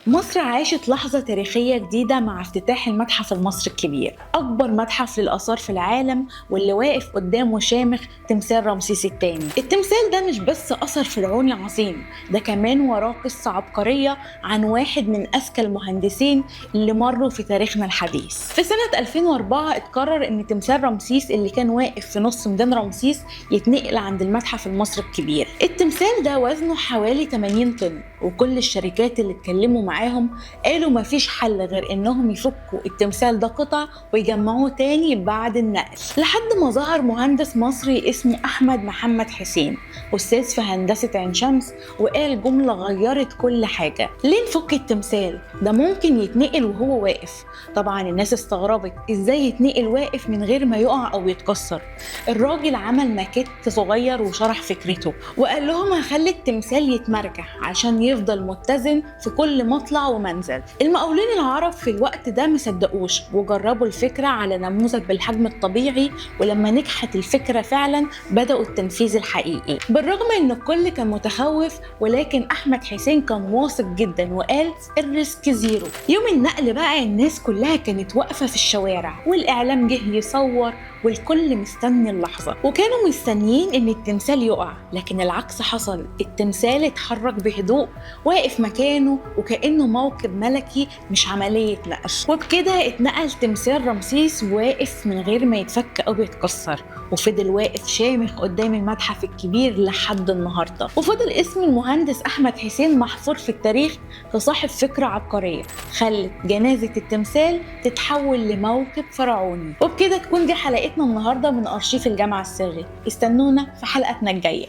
مصر عاشت لحظة تاريخية جديدة مع افتتاح المتحف المصري الكبير، أكبر متحف للآثار في العالم، واللي واقف قدامه شامخ تمثال رمسيس الثاني. التمثال ده مش بس أثر فرعوني عظيم، ده كمان وراه قصة عبقرية عن واحد من أذكى المهندسين اللي مروا في تاريخنا الحديث. في سنة 2004 اتقرر إن تمثال رمسيس اللي كان واقف في نص ميدان رمسيس يتنقل عند المتحف المصري الكبير. التمثال ده وزنه حوالي 80 طن، وكل الشركات اللي اتكلموا معاهم قالوا مفيش حل غير انهم يفكوا التمثال ده قطع ويجمعوه تاني بعد النقل، لحد ما ظهر مهندس مصري اسمه احمد محمد حسين، استاذ في هندسة عين شمس، وقال جملة غيرت كل حاجة: ليه نفك التمثال؟ ده ممكن يتنقل وهو واقف. طبعا الناس استغربت ازاي يتنقل واقف من غير ما يقع او يتكسر. الراجل عمل ماكيت صغير وشرح فكرته، وقال لهم هخلي التمثال يتمرجح عشان يفضل متزن في كل مطلع ومنزل. المقاولين العرب في الوقت ده مصدقوش وجربوا الفكرة على نموذج بالحجم الطبيعي، ولما نجحت الفكرة فعلا بدأوا التنفيذ الحقيقي. بالرغم ان الكل كان متخوف، ولكن احمد حسين كان واثق جدا وقال الريسك زيرو. يوم النقل بقى الناس كلها كانت واقفة في الشوارع، والاعلام جه يصور، والكل مستني اللحظة، وكانوا مستنيين ان التمثال يقع، لكن العكس حصل. التمثال اتحرك بهدوء، واقف مكانه وكأنه موكب ملكي مش عملية نقل. وبكده اتنقل تمثال رمسيس واقف من غير ما يتفك او يتكسر، وفضل واقف شامخ قدام المتحف الكبير لحد النهارده. وفضل اسم المهندس احمد حسين محفور في التاريخ كصاحب فكرة عبقرية خلت جنازة التمثال تتحول لموكب فرعوني. وبكده تكون دي حلقتنا النهارده من أرشيف الجامعة السري. استنونا في حلقتنا الجاية.